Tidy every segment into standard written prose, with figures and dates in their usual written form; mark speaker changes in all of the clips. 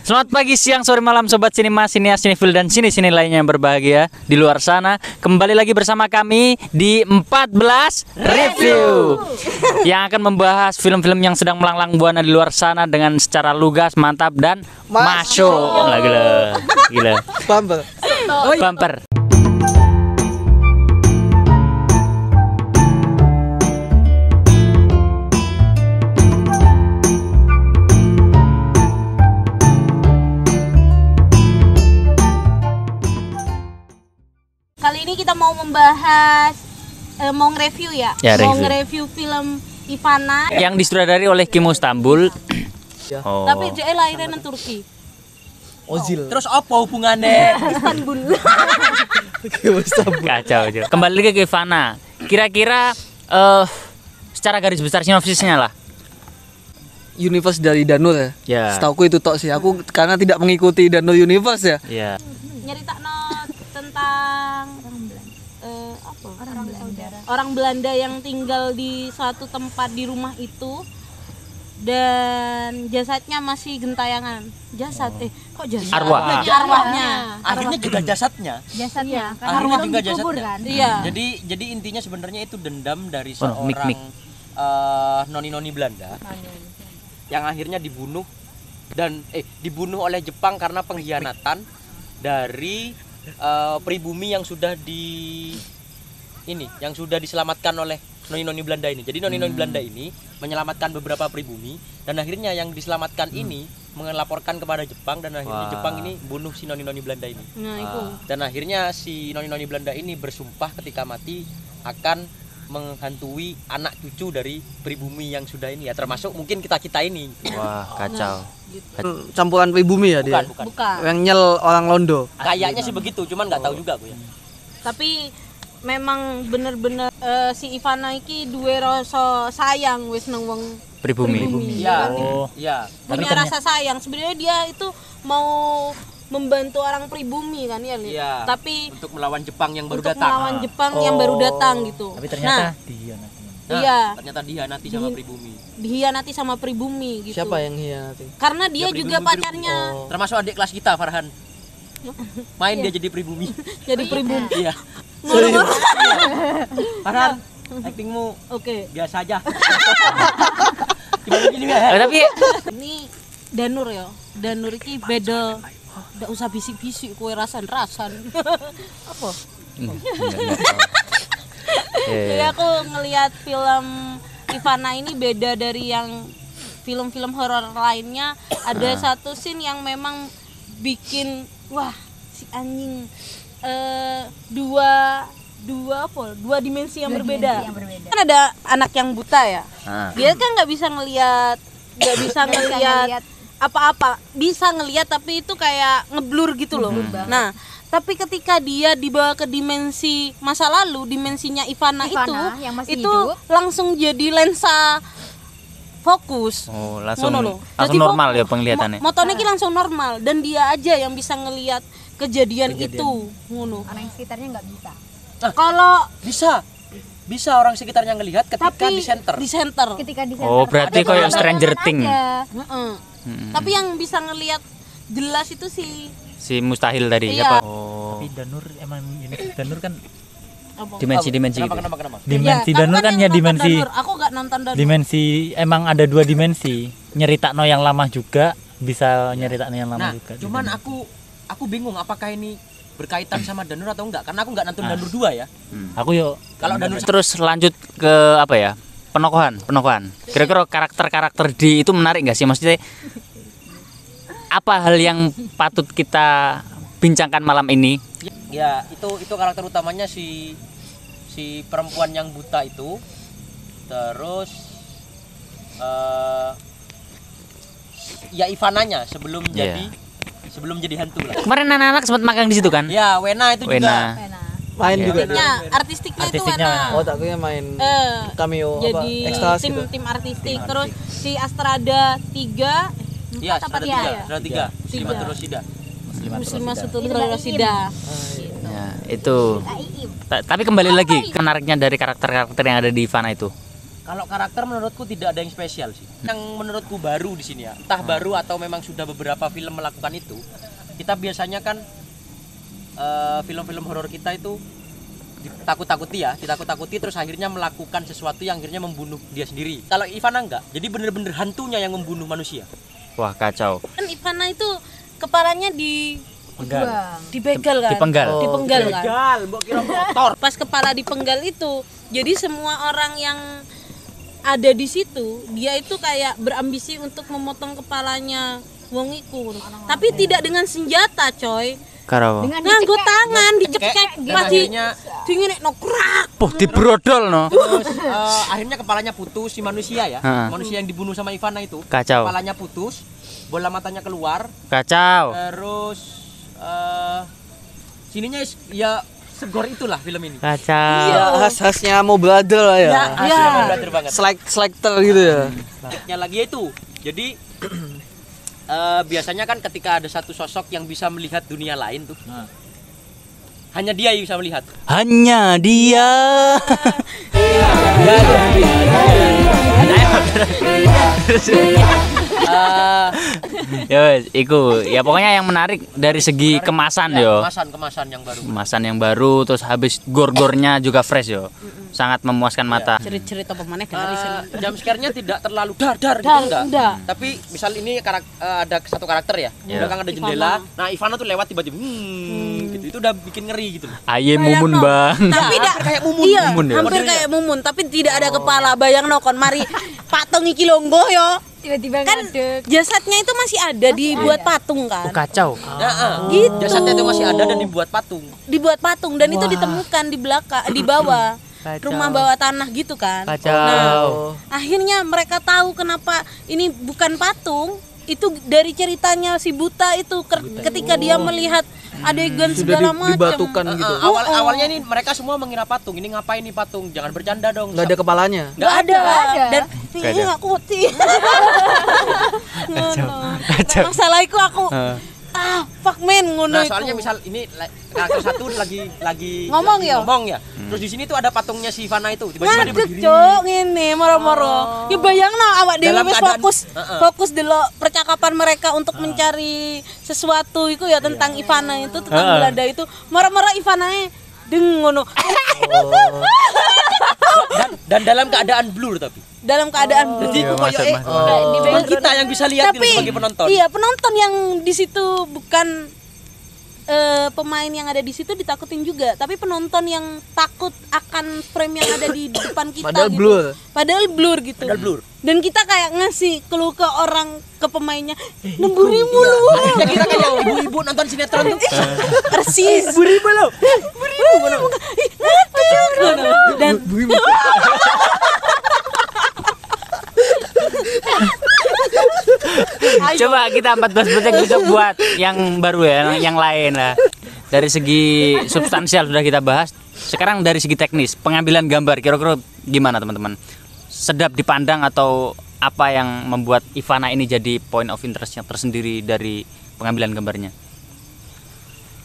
Speaker 1: Selamat pagi, siang, sore, malam sobat sinema, sinias, sinefil dan sini lainnya yang berbahagia di luar sana. Kembali lagi bersama kami di 14 Review yang akan membahas film-film yang sedang melanglang buana di luar sana dengan secara lugas, mantap dan masuk. Gila. Bumper.
Speaker 2: Kali ini kita mau membahas, mau nge-review ya? Mau nge-review film Ivana
Speaker 1: yang disutradari oleh Kim Istanbul.
Speaker 2: Tapi dia lahirnya di Turki.
Speaker 3: Ozil.
Speaker 4: Terus apa hubungannya?
Speaker 2: Istanbul.
Speaker 1: Kacau aja. Kembali lagi ke Ivana. Kira-kira secara garis besar sinopsisnya lah.
Speaker 3: Universe dari Danur ya.
Speaker 1: Ya.
Speaker 3: Setauku itu tok sih. Aku karena tidak mengikuti Danur Universe ya.
Speaker 1: Iya.
Speaker 2: Nyeritakno tentang orang Belanda yang tinggal di suatu tempat di rumah itu, dan jasadnya masih gentayangan. Kok jasad? Arwahnya.
Speaker 4: Akhirnya juga jasadnya.
Speaker 2: Karena
Speaker 4: juga jasadnya.
Speaker 2: Kan? Iya.
Speaker 4: Jadi intinya sebenarnya itu dendam dari
Speaker 1: mik.
Speaker 4: noni-noni Belanda yang akhirnya dibunuh oleh Jepang karena pengkhianatan dari pribumi yang sudah diselamatkan oleh noni-noni Belanda ini. Jadi noni-noni Belanda ini menyelamatkan beberapa pribumi, dan akhirnya yang diselamatkan ini melaporkan kepada Jepang, dan akhirnya Jepang ini bunuh si noni-noni Belanda ini. Dan akhirnya si noni-noni Belanda ini bersumpah ketika mati akan menghantui anak cucu dari pribumi yang sudah ini ya, termasuk mungkin kita ini.
Speaker 1: Wah, kacau.
Speaker 3: Campuran pribumi ya dia.
Speaker 2: Bukan.
Speaker 3: Yang nyel orang Londo.
Speaker 4: Kayaknya sih begitu, cuman nggak tahu juga aku ya.
Speaker 2: Tapi memang bener-bener si Ivana iki duwe rasa sayang wis nang wong
Speaker 1: Pribumi.
Speaker 4: Iya.
Speaker 2: Iya. Punya rasa sayang. Sebenarnya dia itu mau membantu orang pribumi kan ya, Li?
Speaker 4: Iya.
Speaker 2: Tapi
Speaker 4: untuk melawan Jepang yang baru datang.
Speaker 2: Melawan Jepang yang baru datang gitu.
Speaker 1: Tapi ternyata
Speaker 4: ternyata dihianati sama pribumi.
Speaker 2: Dihianati sama pribumi gitu.
Speaker 3: Siapa yang hianati?
Speaker 2: Karena dia juga pacarnya.
Speaker 4: Termasuk adik kelas kita, Farhan. Main dia jadi pribumi.
Speaker 2: Jadi pribumi.
Speaker 4: Iya. Farhan, actingmu
Speaker 2: Oke.
Speaker 4: biasa aja. Gimana gini ya?
Speaker 1: tapi
Speaker 2: Ini Danur ya. Danur iki beda. Nggak usah bisik-bisik, kue rasan. Apa? Jadi aku ngelihat film Ivana ini beda dari yang film-film horor lainnya. Ada satu scene yang memang bikin wah si anjing, dua dimensi yang berbeda. Kan ada anak yang buta ya. Dia kan nggak bisa ngelihat apa-apa, bisa ngelihat tapi itu kayak ngeblur gitu loh. Nah, tapi ketika dia dibawa ke dimensi masa lalu, dimensinya Ivana itu langsung jadi lensa fokus.
Speaker 1: langsung
Speaker 2: Jadi
Speaker 1: normal ya penglihatannya.
Speaker 2: Motornya ki langsung normal, dan dia aja yang bisa ngelihat kejadian itu. Ngono.
Speaker 5: Orang yang sekitarnya nggak bisa.
Speaker 2: Kalau
Speaker 4: bisa orang sekitarnya ngelihat ketika di center.
Speaker 2: Ketika di
Speaker 1: Oh, berarti kayak Stranger Things.
Speaker 2: Tapi yang bisa ngelihat jelas itu
Speaker 1: Si Mustahil tadi
Speaker 2: Iya.
Speaker 1: apa?
Speaker 6: Tapi Danur emang Danur kan
Speaker 1: Dimensi gitu.
Speaker 4: Kenapa?
Speaker 6: dimensi
Speaker 2: Ya,
Speaker 6: Danur kan ya dimensi
Speaker 2: Danur. Aku nggak nonton Danur.
Speaker 6: dimensi emang ada dua dimensi. Nyeritakno yang lama juga bisa nyeritakno yang lama juga.
Speaker 4: Cuman aku bingung apakah ini berkaitan sama Danur atau enggak, karena aku enggak nonton Danur 2 ya.
Speaker 6: Aku yo
Speaker 4: Kalau Danur
Speaker 1: Terus lanjut ke apa ya? Penokohan. Kira-kira karakter-karakter di itu menarik nggak sih? Maksudnya apa hal yang patut kita bincangkan malam ini?
Speaker 4: ya itu karakter utamanya si perempuan yang buta itu. Terus ya Ivananya sebelum jadi hantu lah.
Speaker 1: Kemarin anak-anak sempat magang di situ kan?
Speaker 4: Ya, Wena itu juga.
Speaker 3: Main juga dia.
Speaker 2: Artistiknya itu Wena.
Speaker 3: Oh, tak kira main cameo
Speaker 2: Jadi
Speaker 3: ekstra gitu.
Speaker 2: tim artistik. Terus si Astrada 3.
Speaker 4: Iya, Astrada 3. Muslimatul Rosida.
Speaker 2: Muslimatul Rosida.
Speaker 1: Ya, itu. Tapi kembali lagi menariknya dari karakter-karakter yang ada di Ivana itu.
Speaker 4: Kalau karakter menurutku tidak ada yang spesial sih. Yang menurutku baru di sini ya, entah baru atau memang sudah beberapa film melakukan itu. Kita biasanya kan film-film horor kita itu ditakut-takuti terus akhirnya melakukan sesuatu yang akhirnya membunuh dia sendiri. Kalau Ivana enggak, jadi bener-bener hantunya yang membunuh manusia.
Speaker 1: Wah, kacau.
Speaker 2: Kan Ivana itu kepalanya
Speaker 6: Penggal.
Speaker 2: dipenggal kan?
Speaker 1: Dipenggal.
Speaker 2: Dipenggal kan?
Speaker 4: Gal, mbok kira motor.
Speaker 2: Pas kepala dipenggal itu, jadi semua orang yang ada di situ, dia itu kayak berambisi untuk memotong kepalanya wong iku. Tapi tidak dengan senjata, coy.
Speaker 1: Karawa.
Speaker 2: Nganggo tangan dicekek pas dingin nokrak.
Speaker 1: Poh, dibrodol no.
Speaker 4: Terus akhirnya kepalanya putus si manusia ya.
Speaker 1: Ha.
Speaker 4: Manusia yang dibunuh sama Ivana itu.
Speaker 1: Kacau.
Speaker 4: Kepalanya putus, bola matanya keluar,
Speaker 1: Kacau.
Speaker 4: terus sininya ya segor itulah film ini.
Speaker 1: Kacau.
Speaker 3: Ya khas-khasnya mau brother lah ya.
Speaker 2: Ya.
Speaker 4: Bener banget.
Speaker 3: Selector gitu ya.
Speaker 4: Yang lagi itu. Jadi biasanya kan ketika ada satu sosok yang bisa melihat dunia lain tuh. Hanya dia yang bisa melihat.
Speaker 1: Hanya dia. Ya wes, iku. Ya pokoknya yang menarik dari segi kemasan yo.
Speaker 4: Kemasan yang baru.
Speaker 1: Kemasan yang baru, terus habis gor-gornya juga fresh yo. Sangat memuaskan mata.
Speaker 2: Cerit-cerit apa maneh garis.
Speaker 4: Jump scare-nya tidak terlalu dar gitu enggak. Tapi misal ini ada satu karakter ya. Di belakang ada jendela. Nah, Ivana tuh lewat tiba-tiba gitu. Itu udah bikin ngeri gitu loh.
Speaker 1: Aye mumun, Bang.
Speaker 2: Tapi tidak
Speaker 4: kayak mumun.
Speaker 2: Iya,
Speaker 1: Mumun ya?
Speaker 2: hampir kayak mumun, tapi tidak ada kepala. Bayang kon mari patung iki longgo yo.
Speaker 5: Tiba-tiba
Speaker 2: Kan jasadnya itu masih ada dibuat patung kan.
Speaker 1: Kacau.
Speaker 2: Gitu.
Speaker 4: Jasadnya itu masih ada dan dibuat patung.
Speaker 2: Dibuat patung dan itu ditemukan di belakang di bawah. Rumah bawah tanah gitu kan.
Speaker 1: Kacau.
Speaker 2: Nah, akhirnya mereka tahu kenapa ini bukan patung. Itu dari ceritanya si buta itu ketika dia melihat adegan
Speaker 3: Sudah
Speaker 2: segala macam.
Speaker 3: dibatukan gitu.
Speaker 4: Awalnya nih mereka semua mengira patung. Ini ngapain nih patung? Jangan bercanda dong.
Speaker 3: Nggak ada kepalanya.
Speaker 2: Nggak ada. Dan
Speaker 1: Nggak
Speaker 2: ini
Speaker 1: ada.
Speaker 2: nggak kuat sih.
Speaker 1: Kacau.
Speaker 2: Masalah itu aku fuck man ngono
Speaker 4: Nah,
Speaker 2: iku.
Speaker 4: soalnya misal ini karakter satu lagi
Speaker 2: Ngomong ya?
Speaker 4: ngomong ya. Terus di sini tuh ada patungnya si Ivana itu. Tiba-tiba dia
Speaker 2: Ngadeg
Speaker 4: berdiri.
Speaker 2: cuk ngene moro-moro. Ya bayangno awak dhewe
Speaker 4: Dalam
Speaker 2: wis
Speaker 4: keadaan-
Speaker 2: fokus delok percakapan mereka untuk mencari sesuatu itu ya tentang Ivana itu tentang Belanda itu. Moro-moro Ivanae deng ngono.
Speaker 4: Dan dalam keadaan blur tapi.
Speaker 2: Dalam keadaan
Speaker 4: Jadi
Speaker 1: Iya,
Speaker 4: koyoke
Speaker 1: masuk.
Speaker 4: cuma kita yang bisa lihat gitu
Speaker 2: tapi
Speaker 4: sebagai penonton.
Speaker 2: iya penonton yang di situ bukan pemain yang ada di situ ditakutin juga, tapi penonton yang takut akan frame yang ada di depan kita
Speaker 3: Padahal
Speaker 2: gitu.
Speaker 3: blur.
Speaker 2: Padahal blur gitu.
Speaker 4: Padahal blur.
Speaker 2: Dan kita kayak ngasih clue ke orang, ke pemainnya 6.000 lu.
Speaker 4: Ya kita kayak ibu-ibu nonton sinetron tuh.
Speaker 2: Persis.
Speaker 4: 1000 lo.
Speaker 2: Dan
Speaker 1: Coba kita 14 detik besok buat yang baru ya, yang lain lah. Dari segi substansial sudah kita bahas. Sekarang dari segi teknis, pengambilan gambar kira-kira gimana teman-teman? Sedap dipandang atau apa yang membuat Ivana ini jadi point of interest yang tersendiri dari pengambilan gambarnya?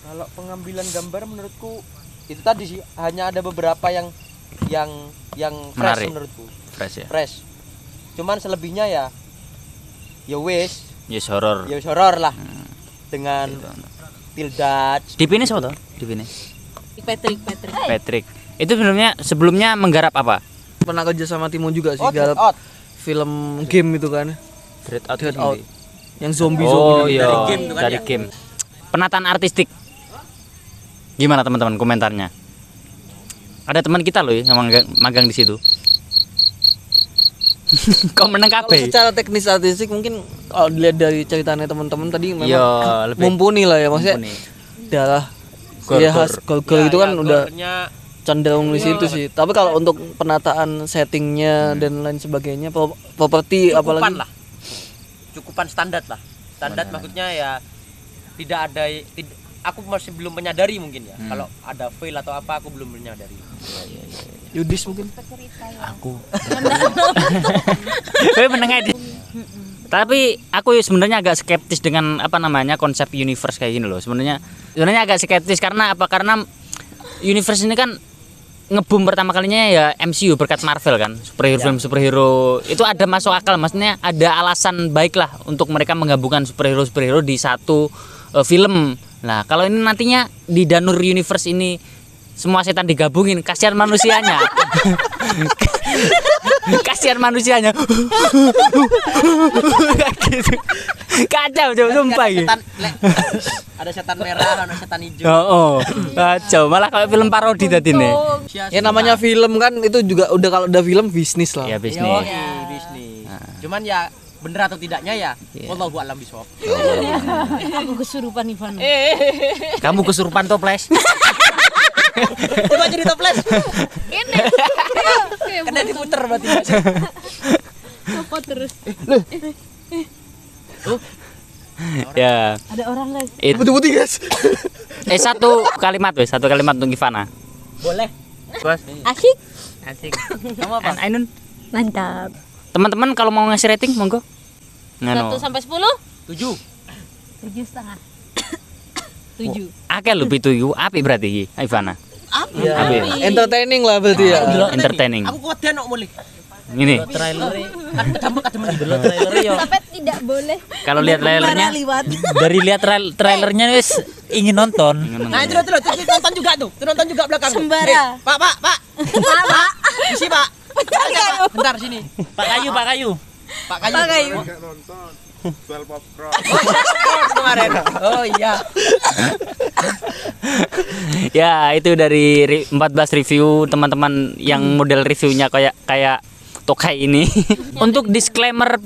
Speaker 4: Kalau pengambilan gambar menurutku itu tadi sih hanya ada beberapa yang fresh
Speaker 1: Menarik.
Speaker 4: menurutku.
Speaker 1: Fresh ya.
Speaker 4: Fresh. Cuman selebihnya ya wis,
Speaker 1: Yes, horror.
Speaker 4: ya wis horor lah. Dengan Tildaj.
Speaker 1: Di ini siapa tuh? Di ini.
Speaker 2: Patrick.
Speaker 1: Patrick. Itu sebelumnya menggarap apa?
Speaker 3: Pernah kerja sama Timo juga sih,
Speaker 4: Out,
Speaker 3: garap
Speaker 4: out.
Speaker 3: film game itu kan.
Speaker 1: Dread Out.
Speaker 3: Dread Out. Yang zombie
Speaker 1: Oh
Speaker 3: zombie.
Speaker 1: iya,
Speaker 4: Dari game itu kan
Speaker 1: dari
Speaker 4: ya?
Speaker 1: game. Penataan artistik. Gimana teman-teman komentarnya? Ada teman kita loh yang magang di situ. Kau menang
Speaker 3: Kalau
Speaker 1: kabeh.
Speaker 3: secara teknis artistik mungkin kalau dilihat dari ceritanya teman-teman tadi memang
Speaker 1: Iya, lebih
Speaker 3: mumpuni lah ya, maksudnya
Speaker 1: mumpuni.
Speaker 3: darah
Speaker 1: Gor-gor.
Speaker 3: ya khas gol itu kan udah
Speaker 4: gornya
Speaker 3: cenderung di situ sih. Tapi kalau untuk penataan settingnya dan lain sebagainya, properti apalagi
Speaker 4: cukupan lah. Cukupan standar lah. Standar maksudnya ya tidak ada aku masih belum menyadari mungkin ya. Kalau ada fail atau apa aku belum menyadari.
Speaker 3: Yudis mungkin.
Speaker 1: Aku. Kowe menengah di. Tapi aku sebenarnya agak skeptis dengan apa namanya konsep universe kayak gini loh. Sebenarnya agak skeptis karena apa? Karena universe ini kan ngebum pertama kalinya ya MCU berkat Marvel kan, film superhero itu ada masuk akal, maksudnya ada alasan baik lah untuk mereka menggabungkan superhero di satu film. Nah kalau ini nantinya di Danur Universe ini semua setan digabungin, kasihan manusianya. Kasihan manusianya. Gitu. Kacau coba sumpah gitu.
Speaker 4: Ada setan merah, ada setan hijau.
Speaker 1: Oh, kacau. Malah kayak film parodi tadi nih.
Speaker 3: Ya namanya film kan itu juga udah, kalau udah film bisnis lah.
Speaker 1: Ya bisnis.
Speaker 4: Bisnis. Cuman ya bener atau tidaknya ya wallahu a'lam bishawab.
Speaker 2: Aku kesurupan Ivan.
Speaker 1: Kamu kesurupan toples.
Speaker 4: Coba jadi toples. Ini. Kena diputer berarti.
Speaker 2: Apa terus?
Speaker 1: Ya.
Speaker 2: Ada orang guys.
Speaker 3: Putih-putih guys.
Speaker 1: Satu kalimat untuk Ivana.
Speaker 4: Boleh.
Speaker 1: Bos.
Speaker 2: Asik.
Speaker 1: Asik.
Speaker 4: Kamu apa?
Speaker 1: Ainun.
Speaker 2: Mantap.
Speaker 1: Teman-teman kalau mau ngasih rating monggo.
Speaker 2: 1 sampai 10?
Speaker 4: 7.
Speaker 2: 7,5. 7.
Speaker 1: Akeh lho 7 apik berarti iki Ivana.
Speaker 3: Ya,
Speaker 1: Apik.
Speaker 3: entertaining lah berarti ya.
Speaker 1: Entertaining.
Speaker 4: Aku kuat nok mulai.
Speaker 1: Ini
Speaker 6: Trailer
Speaker 4: Kamu ketemu
Speaker 6: delok trailer yo.
Speaker 2: Sampai tidak boleh.
Speaker 1: kalau lihat trailernya
Speaker 6: Dari lihat trailernya wis ingin nonton.
Speaker 4: Nah, itu nonton juga tuh. Itu nonton juga belakang.
Speaker 2: Sembara.
Speaker 4: Pak. Pak. Isi, Pak. Bentar sini.
Speaker 6: Pak Kayu.
Speaker 4: Pak Kayu.
Speaker 5: Jual popcorn.
Speaker 4: Kemarin. Oh iya.
Speaker 1: ya itu dari 14 review teman-teman yang model reviewnya kayak Tokai ini. Untuk disclaimer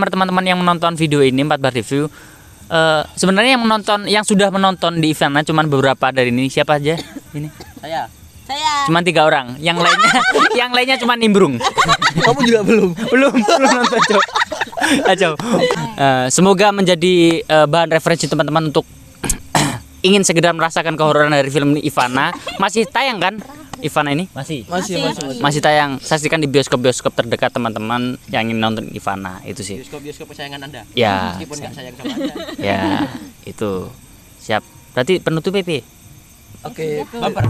Speaker 1: teman-teman yang menonton video ini 14 review, sebenarnya yang sudah menonton di Ivana cuman beberapa dari ini. Siapa aja ini?
Speaker 4: Saya.
Speaker 1: Cuman 3 orang. Yang lainnya cuman nimbrung.
Speaker 3: Kamu juga belum
Speaker 1: nonton Cok. Kacau. Semoga menjadi bahan referensi teman-teman untuk ingin segera merasakan kehororan dari film Ivana. Masih tayang kan Ivana ini? Masih tayang. Saksikan di bioskop terdekat teman-teman yang ingin nonton Ivana. Itu sih.
Speaker 4: Bioskop kesayangan Anda.
Speaker 1: Ya.
Speaker 4: Meskipun enggak sayang sama Anda.
Speaker 1: Ya, itu. Siap. Berarti penutup PP.
Speaker 3: Oke.
Speaker 4: Bumper.